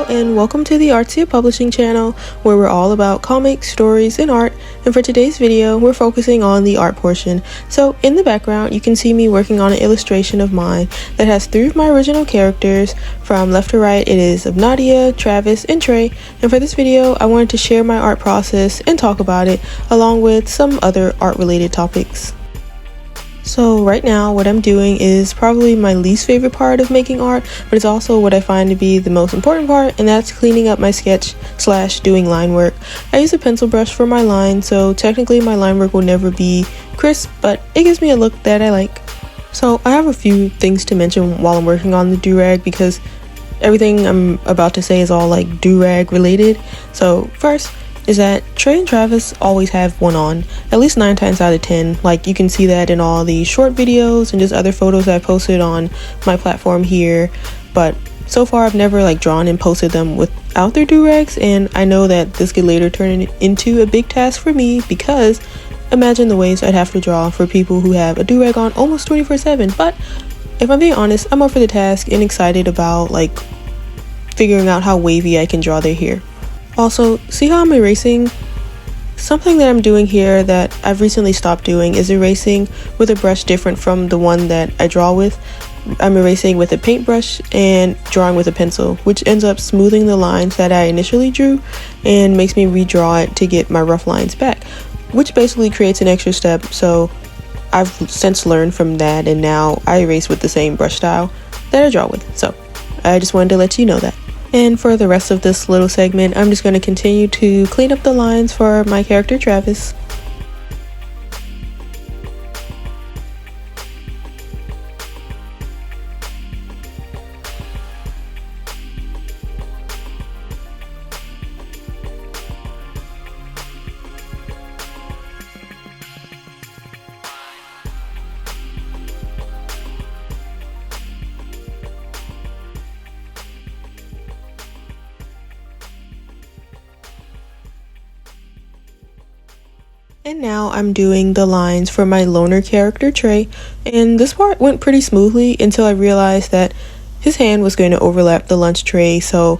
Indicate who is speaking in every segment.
Speaker 1: and welcome to the Artsy Publishing channel, where we're all about comics, stories, and art. And for today's video, we're focusing on the art portion. So in the background, you can see me working on an illustration of mine that has 3 of my original characters. From left to right, it is of Nadia, Travis, and Trey. And for this video, I wanted to share my art process and talk about it, along with some other art-related topics. So right now what I'm doing is probably my least favorite part of making art, but it's also what I find to be the most important part, and that's cleaning up my sketch / doing line work. I use a pencil brush for my line, so technically my line work will never be crisp, but it gives me a look that I like. So I have a few things to mention while I'm working on the do-rag, because everything I'm about to say is all like do-rag related. So first is that Trey and Travis always have one on, at least 9 times out of 10. Like, you can see that in all the short videos and just other photos I posted on my platform here. But so far I've never drawn and posted them without their do-rags, and I know that this could later turn into a big task for me, because imagine the ways I'd have to draw for people who have a do-rag on almost 24/7. But if I'm being honest, I'm up for the task and excited about figuring out how wavy I can draw their hair. Also, see how I'm erasing? Something that I'm doing here that I've recently stopped doing is erasing with a brush different from the one that I draw with. I'm erasing with a paintbrush and drawing with a pencil, which ends up smoothing the lines that I initially drew and makes me redraw it to get my rough lines back, which basically creates an extra step. So I've since learned from that, and now I erase with the same brush style that I draw with. So I just wanted to let you know that. And for the rest of this little segment, I'm just going to continue to clean up the lines for my character Travis. And now I'm doing the lines for my loner character Trey, and this part went pretty smoothly until I realized that his hand was going to overlap the lunch tray. So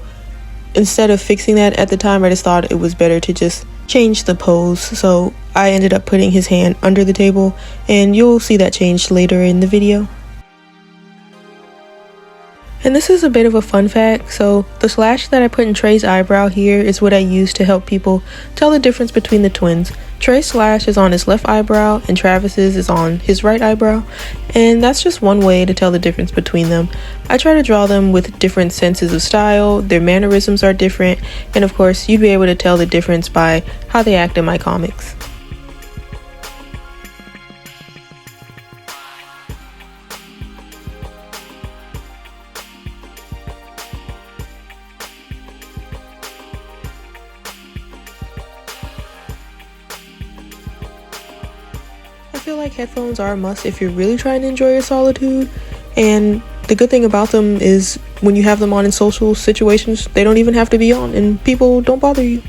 Speaker 1: instead of fixing that at the time, I just thought it was better to just change the pose. So I ended up putting his hand under the table, and you'll see that change later in the video. And this is a bit of a fun fact. So the slash that I put in Trey's eyebrow here is what I use to help people tell the difference between the twins. Trey's slash is on his left eyebrow and Travis's is on his right eyebrow, and that's just one way to tell the difference between them. I try to draw them with different senses of style, their mannerisms are different, and of course you'd be able to tell the difference by how they act in my comics. I feel like headphones are a must if you're really trying to enjoy your solitude, and the good thing about them is when you have them on in social situations, they don't even have to be on and people don't bother you.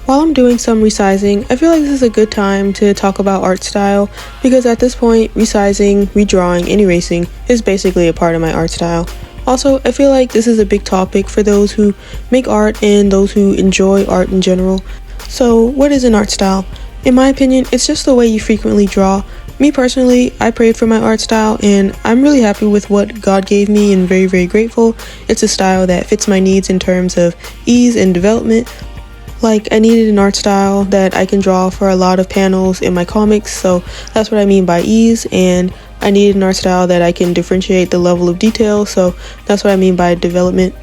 Speaker 1: While I'm doing some resizing, I feel like this is a good time to talk about art style, because at this point, resizing, redrawing, and erasing is basically a part of my art style. Also, I feel like this is a big topic for those who make art and those who enjoy art in general. So, what is an art style? In my opinion, it's just the way you frequently draw. Me personally, I prayed for my art style, and I'm really happy with what God gave me and very, very grateful. It's a style that fits my needs in terms of ease and development. I needed an art style that I can draw for a lot of panels in my comics, so that's what I mean by ease, and I needed an art style that I can differentiate the level of detail, so that's what I mean by development.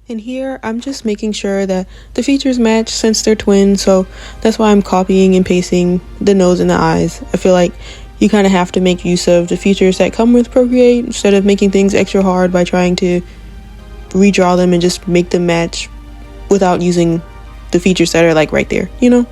Speaker 1: And here, I'm just making sure that the features match since they're twins, so that's why I'm copying and pasting the nose and the eyes. I feel like you kind of have to make use of the features that come with Procreate instead of making things extra hard by trying to redraw them and just make them match without using the features that are like right there, you know?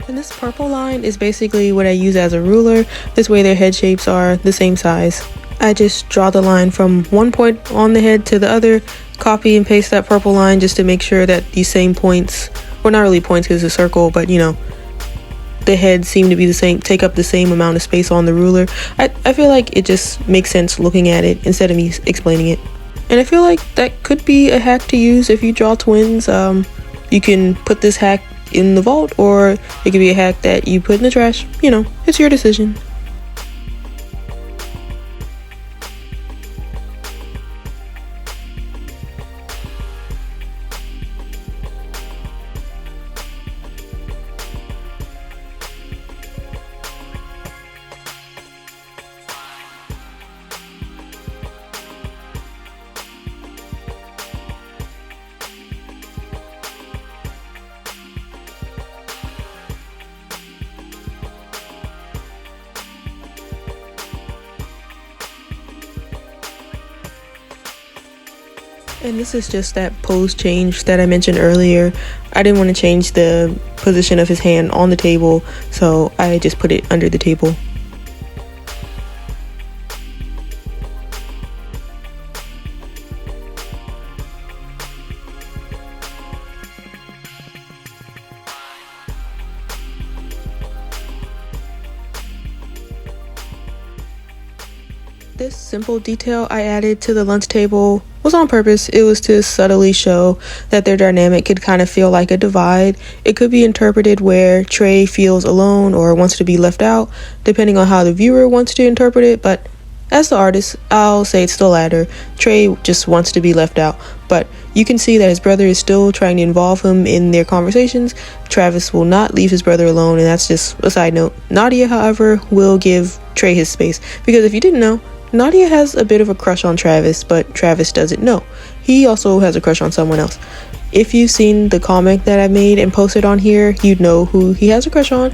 Speaker 1: And this purple line is basically what I use as a ruler. This way their head shapes are the same size. I just draw the line from one point on the head to the other, copy and paste that purple line just to make sure that these same points, well, not really points because it's a circle, but you know, the heads seem to be the same, take up the same amount of space on the ruler. I feel like it just makes sense looking at it instead of me explaining it. And I feel like that could be a hack to use if you draw twins. You can put this hack in the vault, or it could be a hack that you put in the trash. You know, it's your decision. And this is just that pose change that I mentioned earlier. I didn't want to change the position of his hand on the table, so I just put it under the table. This simple detail I added to the lunch table was on purpose. It was to subtly show that their dynamic could kind of feel like a divide. It could be interpreted where Trey feels alone or wants to be left out, depending on how the viewer wants to interpret it, but as the artist, I'll say it's the latter. Trey just wants to be left out, but you can see that his brother is still trying to involve him in their conversations. Travis will not leave his brother alone, and that's just a side note. Nadia, however, will give Trey his space, because if you didn't know, Nadia has a bit of a crush on Travis, but Travis doesn't know. He also has a crush on someone else. If you've seen the comic that I made and posted on here, you'd know who he has a crush on.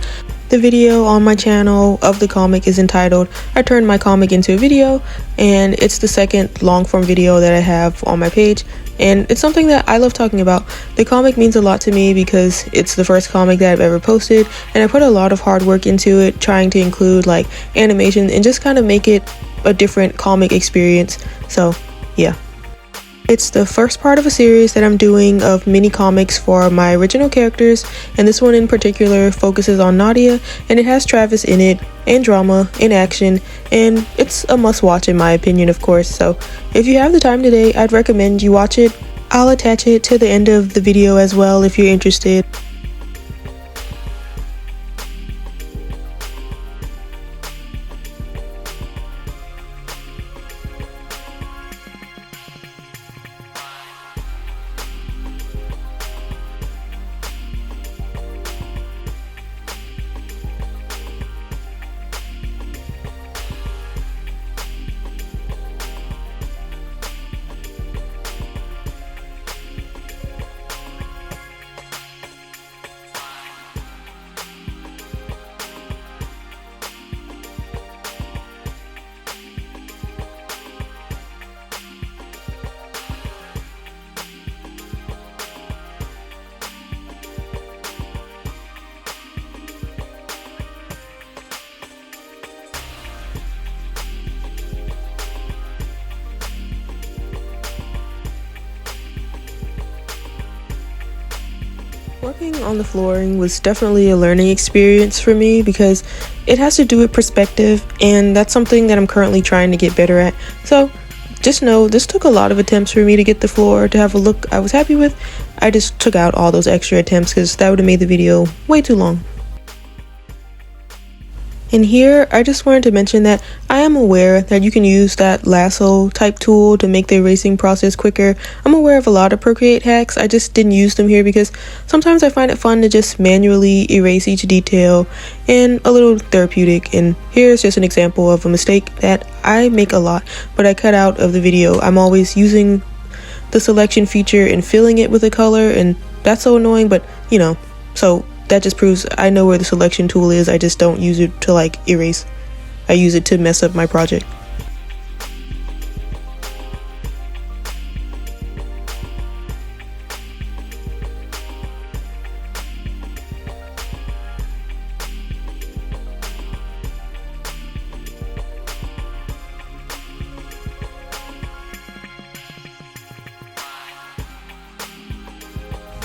Speaker 1: The video on my channel of the comic is entitled I Turned My Comic Into a Video, and it's the second long form video that I have on my page, and it's something that I love talking about. The comic means a lot to me because it's the first comic that I've ever posted, and I put a lot of hard work into it, trying to include like animation and just kind of make it a different comic experience. So yeah, it's the first part of a series that I'm doing of mini comics for my original characters, and this one in particular focuses on Nadia, and it has Travis in it, and drama and action, and it's a must watch in my opinion, of course. So if you have the time today, I'd recommend you watch it. I'll attach it to the end of the video as well if you're interested. Working on the flooring was definitely a learning experience for me because it has to do with perspective, and that's something that I'm currently trying to get better at. So just know this took a lot of attempts for me to get the floor to have a look I was happy with. I just took out all those extra attempts because that would have made the video way too long. And here, I just wanted to mention that I am aware that you can use that lasso type tool to make the erasing process quicker. I'm aware of a lot of Procreate hacks, I just didn't use them here because sometimes I find it fun to just manually erase each detail and a little therapeutic. And here's just an example of a mistake that I make a lot, but I cut out of the video. I'm always using the selection feature and filling it with a color, and that's so annoying, but you know, so that just proves I know where the selection tool is. I just don't use it to like erase. I use it to mess up my project.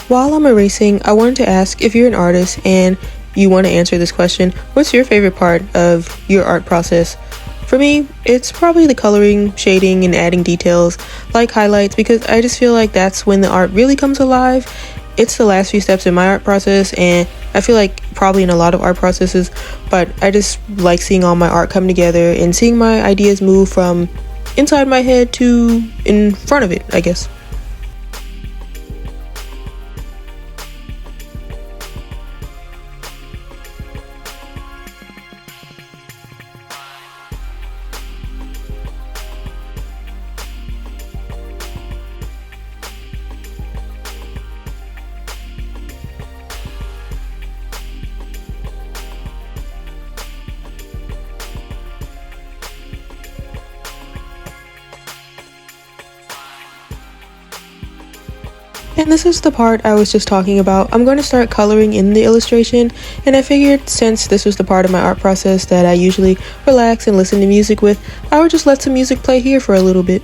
Speaker 1: While I'm erasing, I wanted to ask if you're an artist and you want to answer this question, what's your favorite part of your art process? For me, it's probably the coloring, shading, and adding details like highlights because I just feel like that's when the art really comes alive. It's the last few steps in my art process, and I feel like probably in a lot of art processes, but I just like seeing all my art come together and seeing my ideas move from inside my head to in front of it, I guess. And this is the part I was just talking about. I'm going to start coloring in the illustration, and I figured since this was the part of my art process that I usually relax and listen to music with, I would just let some music play here for a little bit.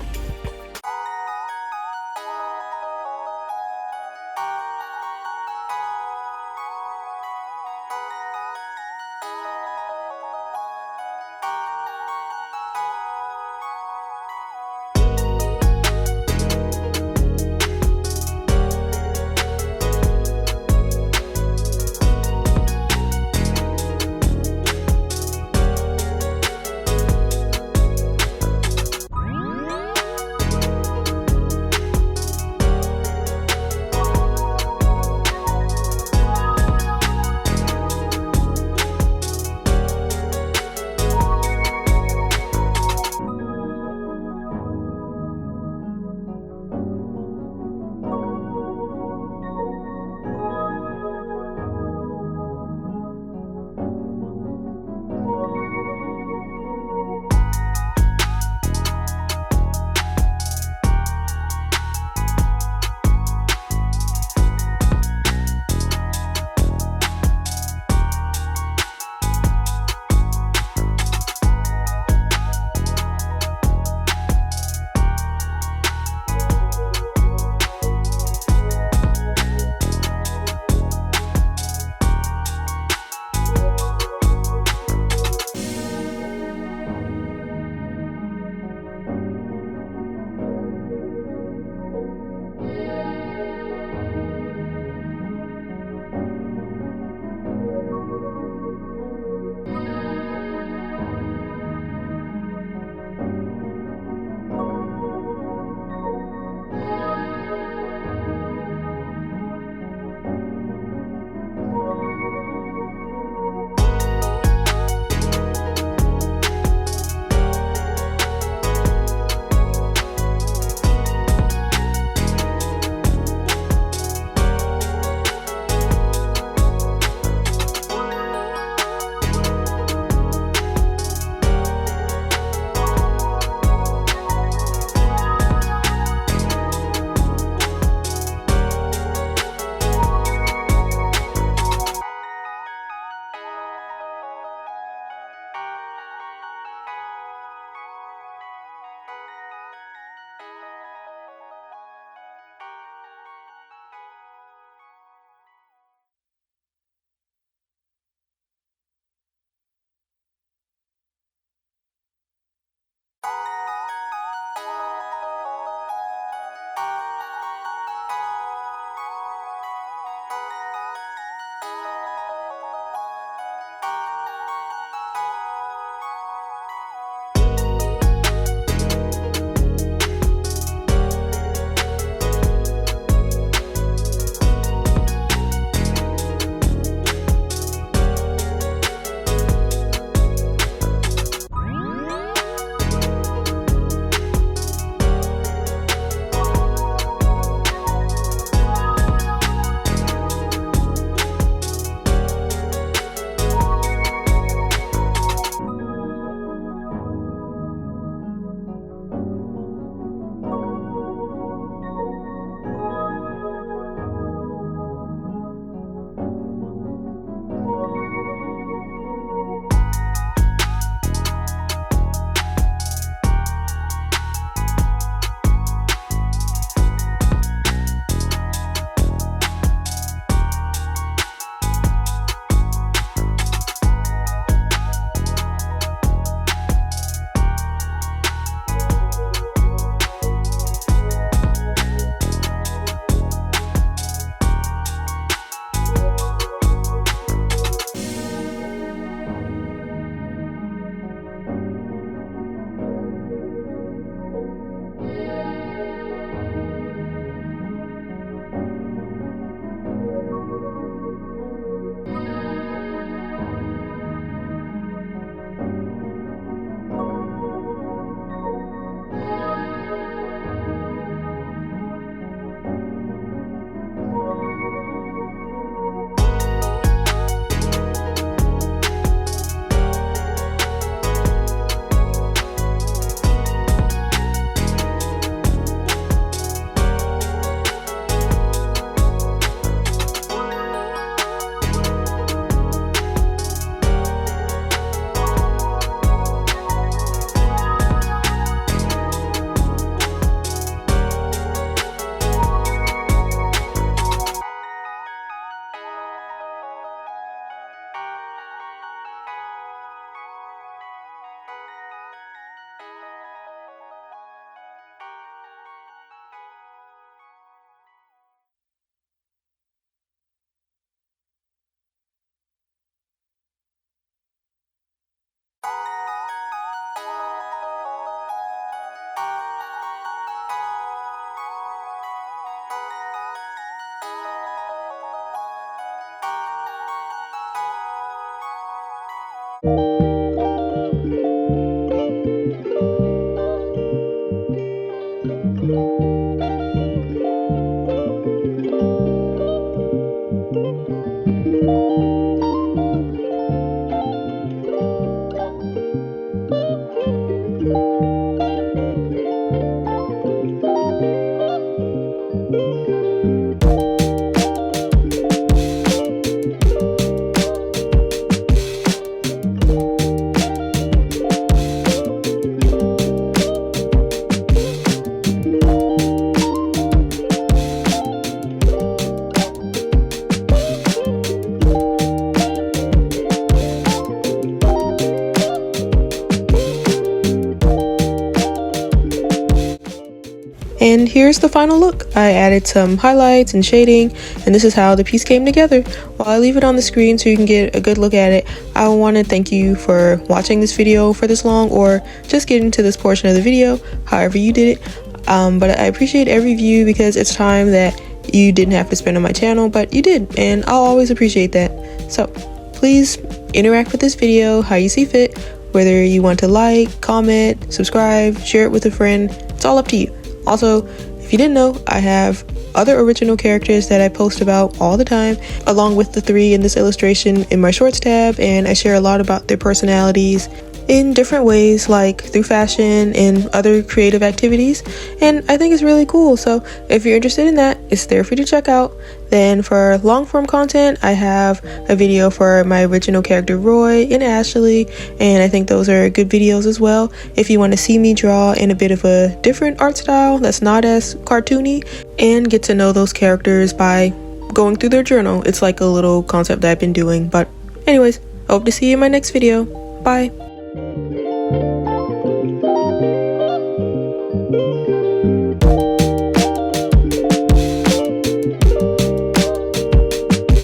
Speaker 1: And here's the final look. I added some highlights and shading, and this is how the piece came together. While I leave it on the screen so you can get a good look at it, I want to thank you for watching this video for this long, or just getting to this portion of the video, however you did it. But I appreciate every view because it's time that you didn't have to spend on my channel, but you did, and I'll always appreciate that. So please interact with this video how you see fit, whether you want to like, comment, subscribe, share it with a friend. It's all up to you. Also, if you didn't know, I have other original characters that I post about all the time, along with the 3 in this illustration in my shorts tab, and I share a lot about their personalities in different ways, like through fashion and other creative activities, and I think it's really cool. So if you're interested in that, it's there for you to check out. Then for long form content, I have a video for my original character Roy and Ashley, and I think those are good videos as well if you want to see me draw in a bit of a different art style that's not as cartoony, and get to know those characters by going through their journal. It's like a little concept that I've been doing. But anyways, I hope to see you in my next video. Bye.